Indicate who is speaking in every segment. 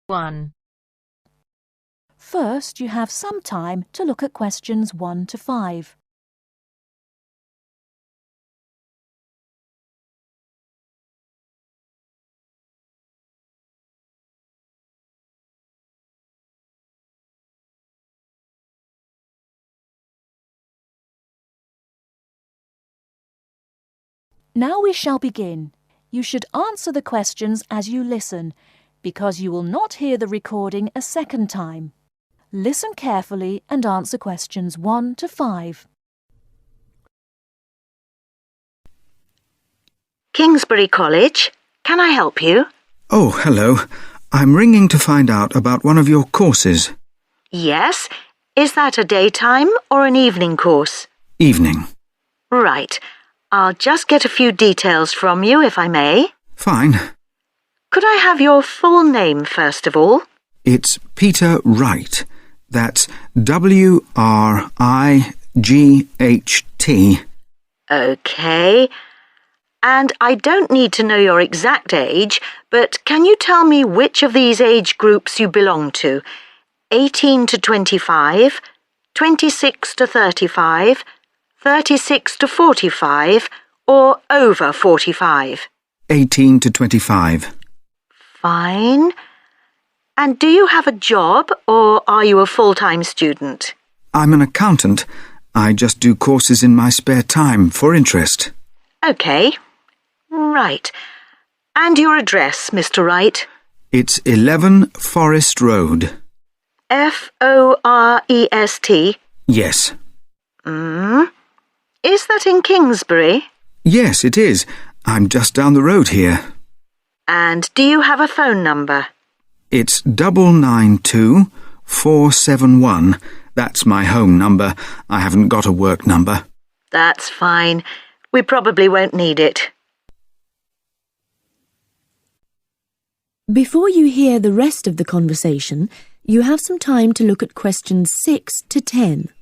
Speaker 1: 1.
Speaker 2: First, you have some time to look at questions 1 to 5. Now we shall begin. You should answer the questions as you listen, because you will not hear the recording a second time. Listen carefully and answer questions 1 to 5.
Speaker 3: Kingsbury College, can I help you?
Speaker 4: Oh, hello. I'm ringing to find out about one of your courses.
Speaker 3: Yes. Is that a daytime or an evening course?
Speaker 4: Evening.
Speaker 3: Right. I'll just get a few details from you, if I may.
Speaker 4: Fine.
Speaker 3: Could I have your full name, first of all?
Speaker 4: It's Peter Wright. That's W-R-I-G-H-T.
Speaker 3: OK. And I don't need to know your exact age, but can you tell me which of these age groups you belong to? 18 to 25, 26 to 35, 36 to 45, or over 45?
Speaker 4: 18 to 25.
Speaker 3: Fine. And do you have a job, or are you a full-time student?
Speaker 4: I'm an accountant. I just do courses in my spare time for interest.
Speaker 3: OK. Right. And your address, Mr. Wright?
Speaker 4: It's 11 Forest Road.
Speaker 3: Forest?
Speaker 4: Yes.
Speaker 3: Is that in Kingsbury?
Speaker 4: Yes, it is. I'm just down the road here.
Speaker 3: And do you have a phone number?
Speaker 4: It's 992-471. That's my home number. I haven't got a work number.
Speaker 3: That's fine. We probably won't need it.
Speaker 2: Before you hear the rest of the conversation, you have some time to look at questions 6 to 10.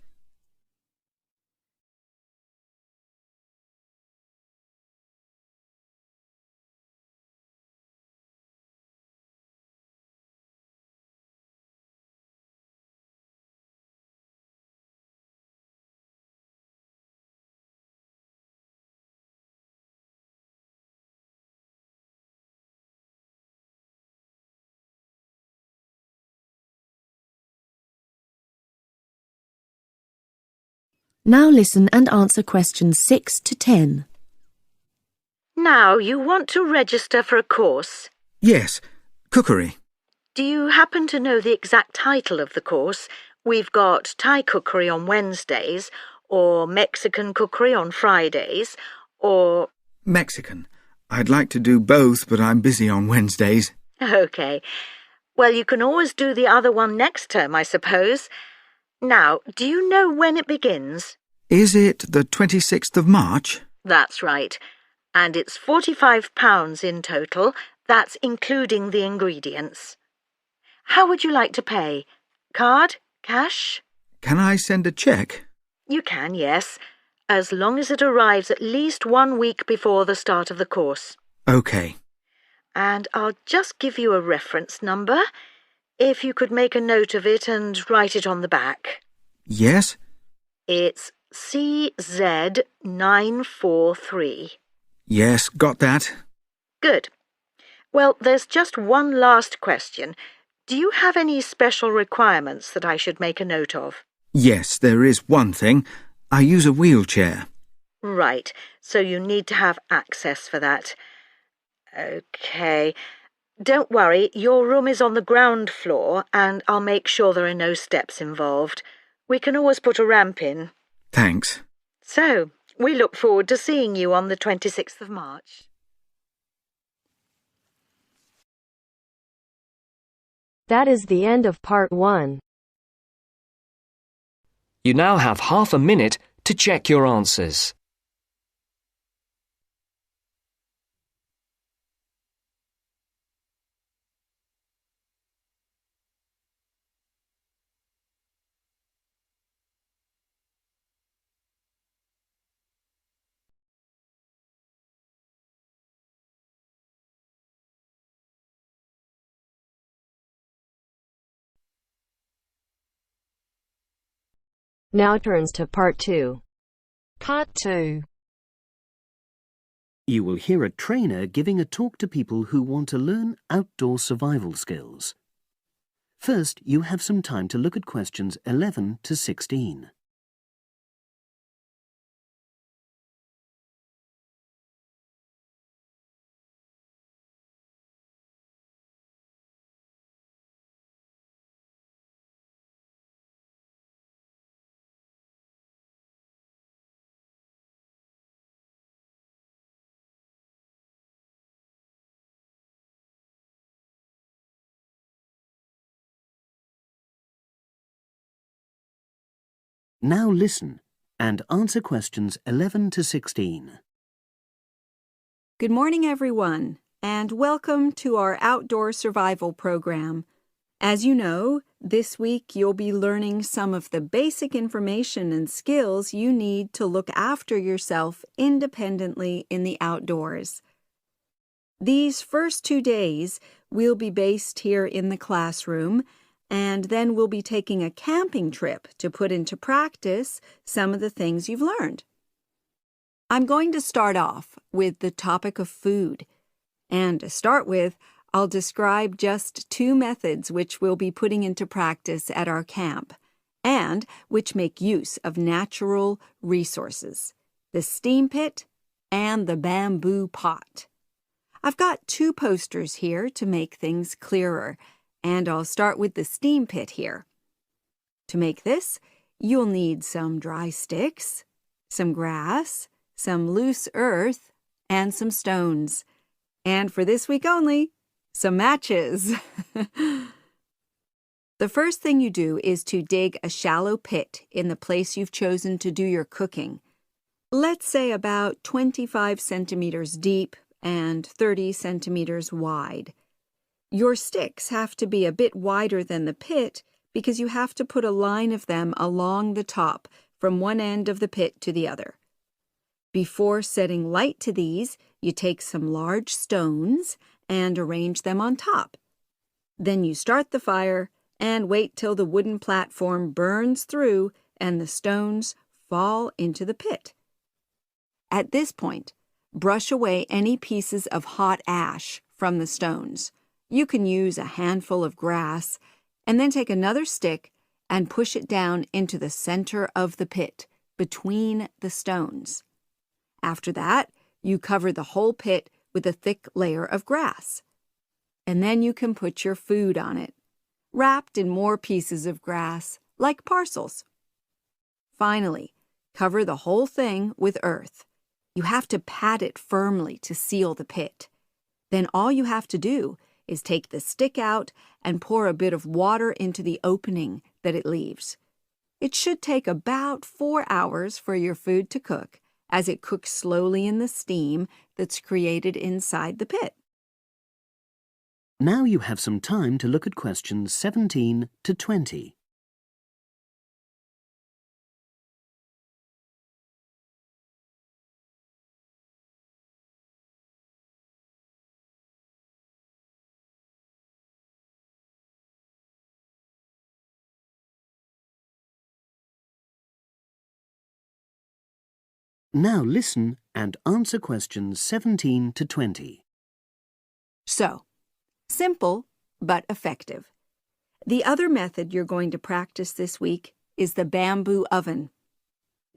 Speaker 2: Now listen and answer questions 6 to 10.
Speaker 3: Now, you want to register for a course.
Speaker 4: Yes, cookery.
Speaker 3: Do you happen to know the exact title of the course? We've got Thai cookery on Wednesdays, or Mexican cookery on Fridays, or...
Speaker 4: Mexican. I'd like to do both, but I'm busy on Wednesdays.
Speaker 3: OK. Well, you can always do the other one next term, I suppose. Now, do you know when it begins?
Speaker 4: Is it the 26th of March?
Speaker 3: That's right. And it's £45 in total. That's including the ingredients. How would you like to pay? Card? Cash?
Speaker 4: Can I send a cheque?
Speaker 3: You can, yes, as long as it arrives at least 1 week before the start of the course.
Speaker 4: OK.
Speaker 3: And I'll just give you a reference number, if you could make a note of it and write it on the back.
Speaker 4: Yes?
Speaker 3: It's CZ943.
Speaker 4: Yes, got that.
Speaker 3: Good. Well, there's just one last question. Do you have any special requirements that I should make a note of?
Speaker 4: Yes, there is one thing. I use a wheelchair.
Speaker 3: Right, so you need to have access for that. OK. Don't worry, your room is on the ground floor and I'll make sure there are no steps involved. We can always put a ramp in.
Speaker 4: Thanks.
Speaker 3: So, we look forward to seeing you on the 26th of March.
Speaker 1: That is the end of part 1.
Speaker 5: You now have half a minute to check your answers.
Speaker 1: Now turns to Part 2.
Speaker 2: Part 2.
Speaker 6: You will hear a trainer giving a talk to people who want to learn outdoor survival skills. First, you have some time to look at questions 11 to 16. Now listen and answer questions 11 to 16.
Speaker 7: Good morning, everyone, and welcome to our outdoor survival program. As you know, this week you'll be learning some of the basic information and skills you need to look after yourself independently in the outdoors. These first 2 days will be based here in the classroom, and then we'll be taking a camping trip to put into practice some of the things you've learned. I'm going to start off with the topic of food. And to start with, I'll describe just 2 methods which we'll be putting into practice at our camp, and which make use of natural resources: the steam pit and the bamboo pot. I've got 2 posters here to make things clearer, and I'll start with the steam pit here. To make this, you'll need some dry sticks, some grass, some loose earth, and some stones. And for this week only, some matches. The first thing you do is to dig a shallow pit in the place you've chosen to do your cooking. Let's say about 25 centimeters deep and 30 centimeters wide. Your sticks have to be a bit wider than the pit because you have to put a line of them along the top from one end of the pit to the other. Before setting light to these, you take some large stones and arrange them on top. Then you start the fire and wait till the wooden platform burns through and the stones fall into the pit. At this point, brush away any pieces of hot ash from the stones. You can use a handful of grass, and then take another stick and push it down into the center of the pit, between the stones. After that, you cover the whole pit with a thick layer of grass. And then you can put your food on it, wrapped in more pieces of grass, like parcels. Finally, cover the whole thing with earth. You have to pat it firmly to seal the pit. Then all you have to do is take the stick out and pour a bit of water into the opening that it leaves. It should take about 4 hours for your food to cook, as it cooks slowly in the steam that's created inside the pit.
Speaker 6: Now you have some time to look at questions 17 to 20. Now listen and answer questions 17 to 20.
Speaker 7: So, simple but effective. The other method you're going to practice this week is the bamboo oven.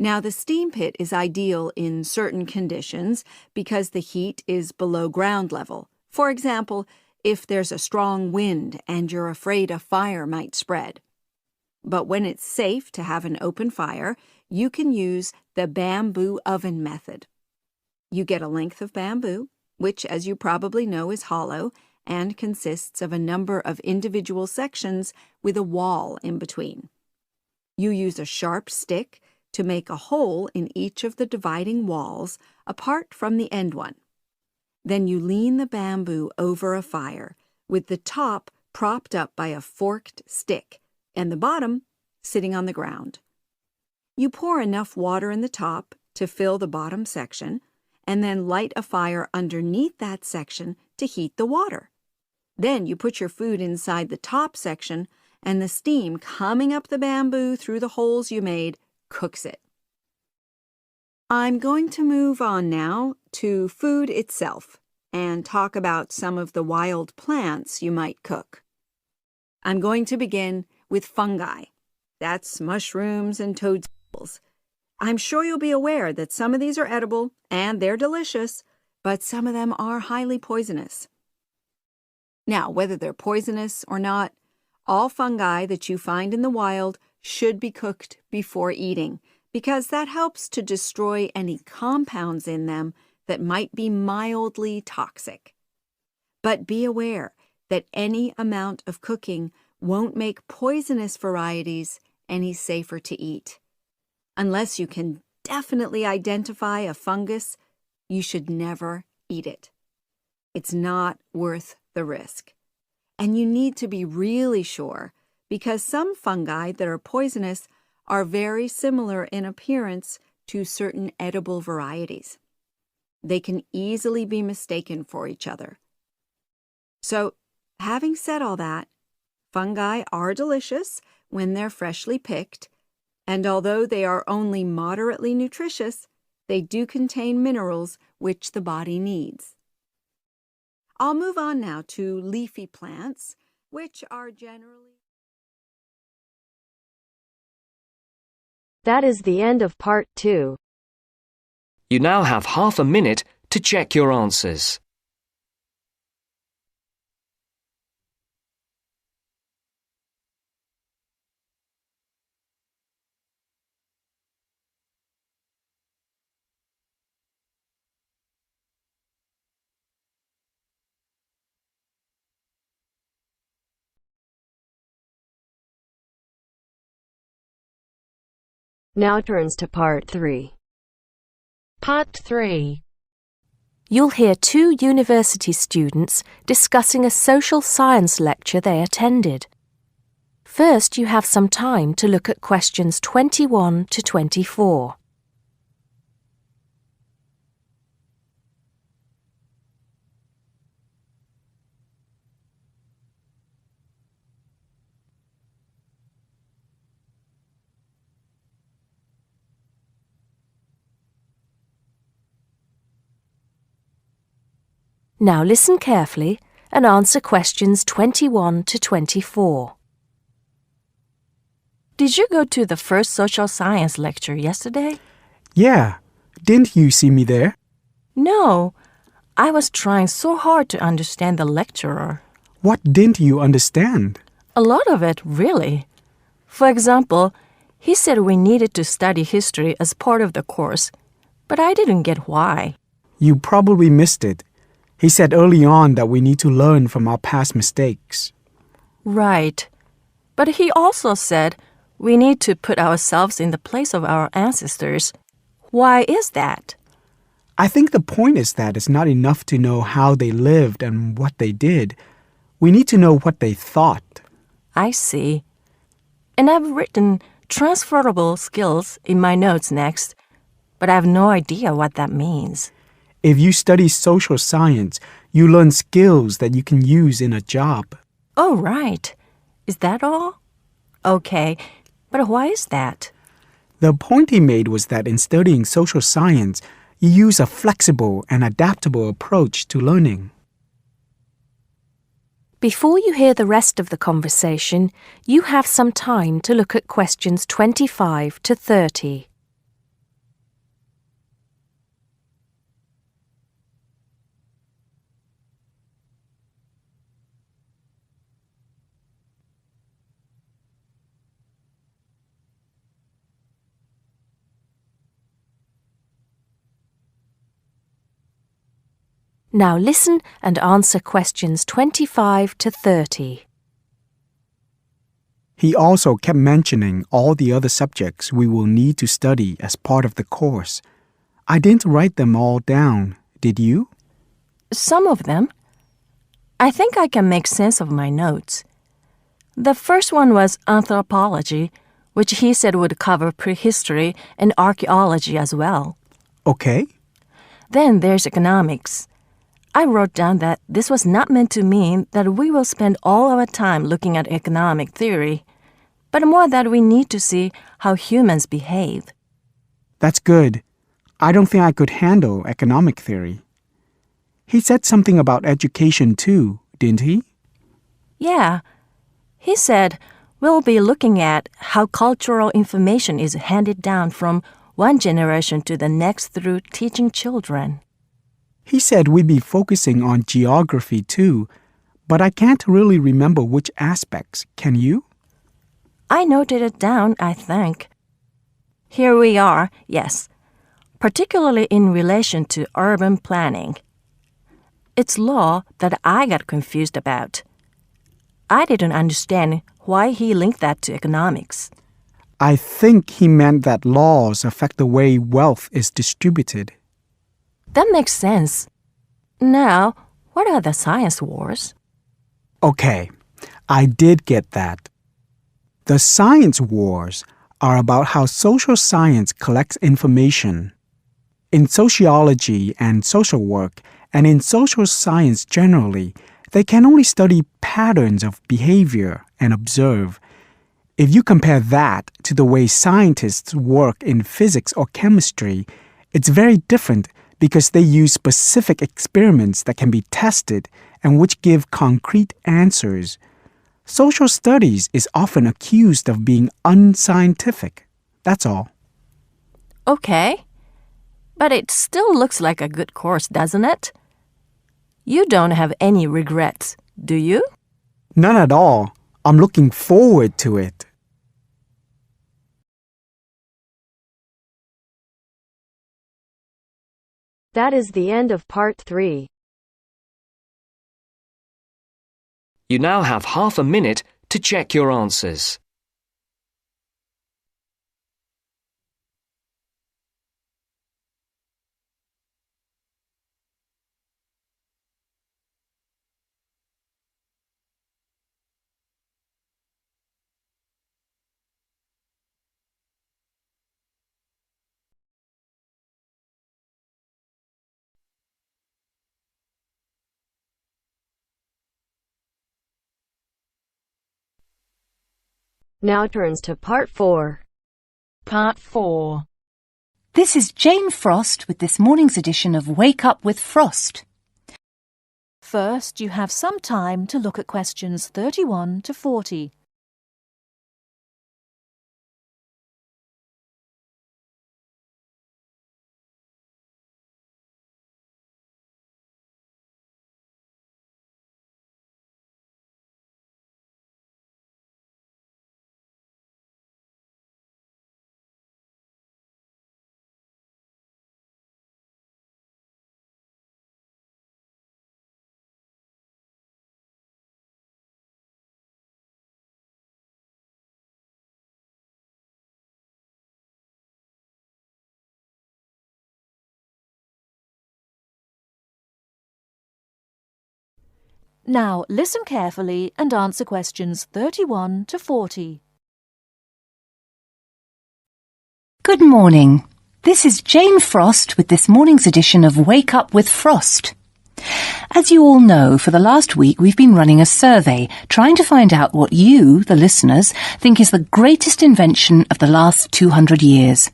Speaker 7: Now, the steam pit is ideal in certain conditions because the heat is below ground level. For example, if there's a strong wind and you're afraid a fire might spread. But when it's safe to have an open fire, you can use the bamboo oven method. You get a length of bamboo, which, as you probably know, is hollow and consists of a number of individual sections with a wall in between. You use a sharp stick to make a hole in each of the dividing walls apart from the end one. Then you lean the bamboo over a fire, with the top propped up by a forked stick and the bottom sitting on the ground. You pour enough water in the top to fill the bottom section, and then light a fire underneath that section to heat the water. Then you put your food inside the top section, and the steam coming up the bamboo through the holes you made cooks it. I'm going to move on now to food itself and talk about some of the wild plants you might cook. I'm going to begin with fungi. That's mushrooms and toadstools. I'm sure you'll be aware that some of these are edible and they're delicious, but some of them are highly poisonous. Now, whether they're poisonous or not, all fungi that you find in the wild should be cooked before eating, because that helps to destroy any compounds in them that might be mildly toxic. But be aware that any amount of cooking won't make poisonous varieties any safer to eat. Unless you can definitely identify a fungus, you should never eat it. It's not worth the risk. And you need to be really sure, because some fungi that are poisonous are very similar in appearance to certain edible varieties. They can easily be mistaken for each other. So, having said all that, fungi are delicious when they're freshly picked, and although they are only moderately nutritious, they do contain minerals which the body needs. I'll move on now to leafy plants, which are generally...
Speaker 1: That is the end of part 2.
Speaker 5: You now have half a minute to check your answers.
Speaker 1: Now turns to part 3.
Speaker 2: Part 3. You'll hear 2 university students discussing a social science lecture they attended. First, you have some time to look at questions 21 to 24. Now listen carefully and answer questions 21 to 24. Did you go to the first social science lecture yesterday?
Speaker 8: Yeah. Didn't you see me there?
Speaker 2: No. I was trying so hard to understand the lecturer.
Speaker 8: What didn't you understand?
Speaker 2: A lot of it, really. For example, he said we needed to study history as part of the course, but I didn't get why.
Speaker 8: You probably missed it. He said early on that we need to learn from our past mistakes.
Speaker 2: Right. But he also said we need to put ourselves in the place of our ancestors. Why is that?
Speaker 8: I think the point is that it's not enough to know how they lived and what they did. We need to know what they thought.
Speaker 2: I see. And I've written transferable skills in my notes next, but I have no idea what that means.
Speaker 8: If you study social science, you learn skills that you can use in a job.
Speaker 2: Oh, right. Is that all? Okay, but why is that?
Speaker 8: The point he made was that in studying social science, you use a flexible and adaptable approach to learning.
Speaker 2: Before you hear the rest of the conversation, you have some time to look at questions 25 to 30. Now listen and answer questions 25 to 30.
Speaker 8: He also kept mentioning all the other subjects we will need to study as part of the course. I didn't write them all down, did you?
Speaker 2: Some of them. I think I can make sense of my notes. The first one was anthropology, which he said would cover prehistory and archaeology as well.
Speaker 8: Okay.
Speaker 2: Then there's economics. I wrote down that this was not meant to mean that we will spend all our time looking at economic theory,
Speaker 9: but more that we need to see how humans behave.
Speaker 8: That's good. I don't think I could handle economic theory. He said something about education too, didn't he?
Speaker 9: Yeah. He said we'll be looking at how cultural information is handed down from one generation to the next through teaching children.
Speaker 8: He said we'd be focusing on geography too, but I can't really remember which aspects. Can you?
Speaker 9: I noted it down, I think. Here we are, yes, particularly in relation to urban planning. It's law that I got confused about. I didn't understand why he linked that to economics.
Speaker 8: I think he meant that laws affect the way wealth is distributed.
Speaker 9: That makes sense. Now, what are the science wars?
Speaker 8: Okay, I did get that. The science wars are about how social science collects information. In sociology and social work, and in social science generally, they can only study patterns of behavior and observe. If you compare that to the way scientists work in physics or chemistry, it's very different because they use specific experiments that can be tested and which give concrete answers. Social studies is often accused of being unscientific. That's all.
Speaker 9: Okay. But it still looks like a good course, doesn't it? You don't have any regrets, do you?
Speaker 8: None at all. I'm looking forward to it.
Speaker 1: That is the end of part 3.
Speaker 5: You now have half a minute to check your answers.
Speaker 1: Now turns to part 4.
Speaker 2: Part 4.
Speaker 10: This is Jane Frost with this morning's edition of Wake Up with Frost.
Speaker 2: First, you have some time to look at questions 31 to 40. Now, listen carefully and answer questions 31 to 40.
Speaker 10: Good morning. This is Jane Frost with this morning's edition of Wake Up with Frost. As you all know, for the last week we've been running a survey trying to find out what you, the listeners, think is the greatest invention of the last 200 years.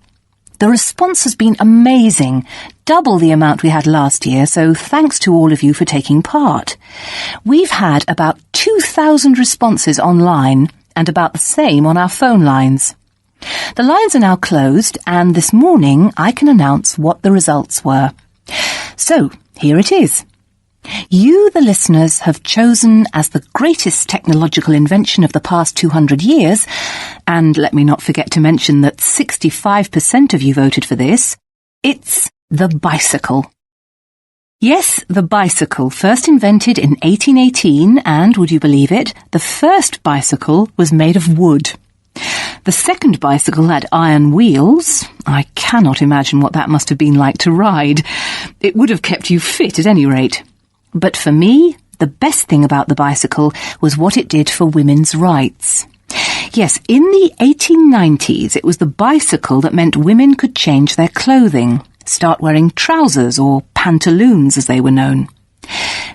Speaker 10: The response has been amazing, double the amount we had last year, so thanks to all of you for taking part. We've had about 2,000 responses online and about the same on our phone lines. The lines are now closed, and this morning I can announce what the results were. So, here it is. You, the listeners, have chosen as the greatest technological invention of the past 200 years, and let me not forget to mention that 65% of you voted for this, it's the bicycle. Yes, the bicycle, first invented in 1818, and, would you believe it, the first bicycle was made of wood. The second bicycle had iron wheels. I cannot imagine what that must have been like to ride. It would have kept you fit at any rate. But for me, the best thing about the bicycle was what it did for women's rights. Yes, in the 1890s, it was the bicycle that meant women could change their clothing, start wearing trousers or pantaloons as they were known.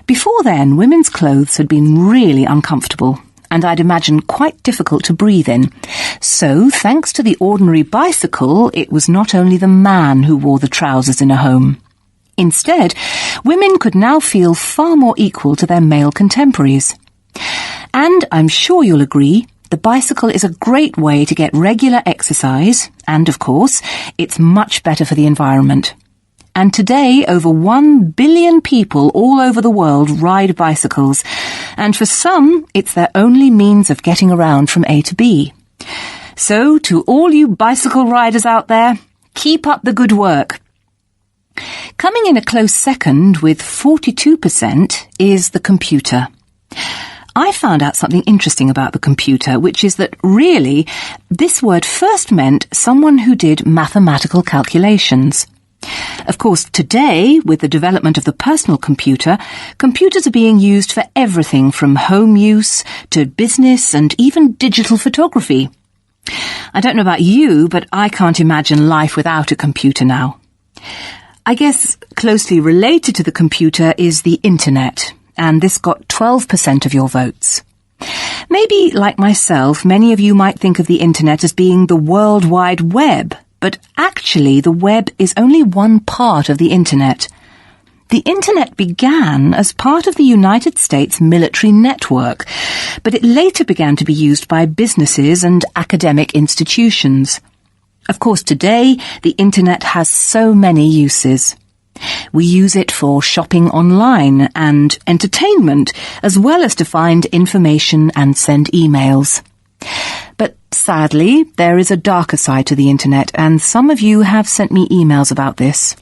Speaker 10: Before then, women's clothes had been really uncomfortable, and I'd imagine quite difficult to breathe in. So, thanks to the ordinary bicycle, it was not only the man who wore the trousers in a home. Instead, women could now feel far more equal to their male contemporaries. And I'm sure you'll agree, the bicycle is a great way to get regular exercise, and of course, it's much better for the environment. And today, over 1 billion people all over the world ride bicycles, and for some, it's their only means of getting around from A to B. So, to all you bicycle riders out there, keep up the good work. Coming in a close second with 42% is the computer. I found out something interesting about the computer, which is that really, this word first meant someone who did mathematical calculations. Of course, today, with the development of the personal computer, computers are being used for everything from home use to business and even digital photography. I don't know about you, but I can't imagine life without a computer now. I guess closely related to the computer is the internet, and this got 12% of your votes. Maybe, like myself, many of you might think of the internet as being the World Wide Web, but actually the web is only one part of the internet. The internet began as part of the United States military network, but it later began to be used by businesses and academic institutions. Of course, today, the internet has so many uses. We use it for shopping online and entertainment, as well as to find information and send emails. But sadly, there is a darker side to the internet, and some of you have sent me emails about this.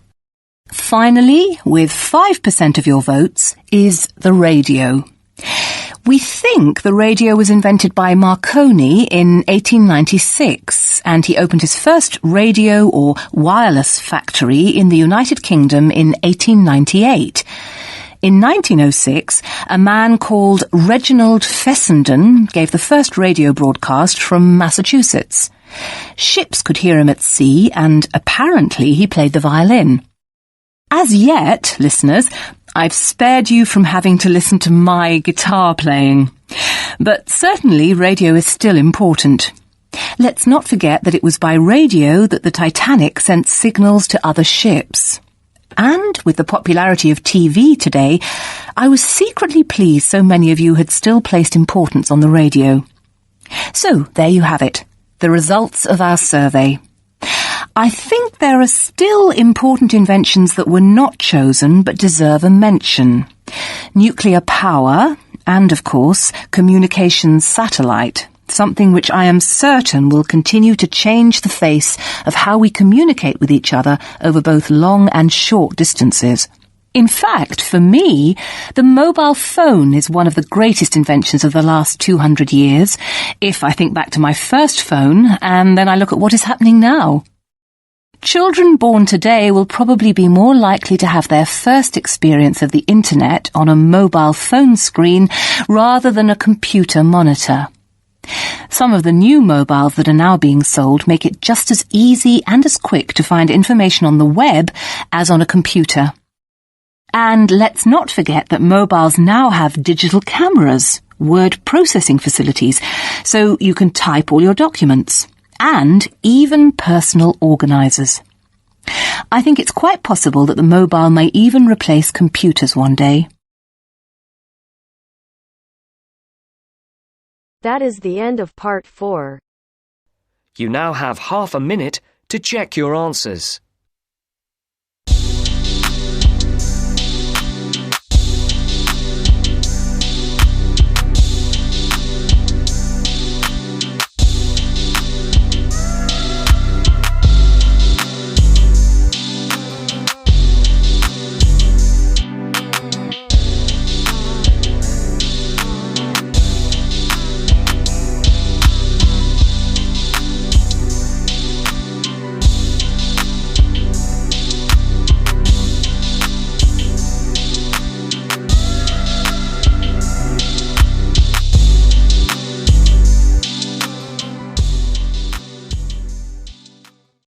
Speaker 10: Finally, with 5% of your votes, is the radio. We think the radio was invented by Marconi in 1896, and he opened his first radio or wireless factory in the United Kingdom in 1898. In 1906, a man called Reginald Fessenden gave the first radio broadcast from Massachusetts. Ships could hear him at sea, and apparently he played the violin. As yet, listeners, I've spared you from having to listen to my guitar playing. But certainly radio is still important. Let's not forget that it was by radio that the Titanic sent signals to other ships. And with the popularity of TV today, I was secretly pleased so many of you had still placed importance on the radio. So, there you have it, the results of our survey. I think there are still important inventions that were not chosen but deserve a mention. Nuclear power and, of course, communications satellite, something which I am certain will continue to change the face of how we communicate with each other over both long and short distances. In fact, for me, the mobile phone is one of the greatest inventions of the last 200 years, if I think back to my first phone and then I look at what is happening now. Children born today will probably be more likely to have their first experience of the internet on a mobile phone screen rather than a computer monitor. Some of the new mobiles that are now being sold make it just as easy and as quick to find information on the web as on a computer. And let's not forget that mobiles now have digital cameras, word processing facilities, so you can type all your documents, and even personal organisers. I think it's quite possible that the mobile may even replace computers one day.
Speaker 1: That is the end of part 4.
Speaker 5: You now have half a minute to check your answers.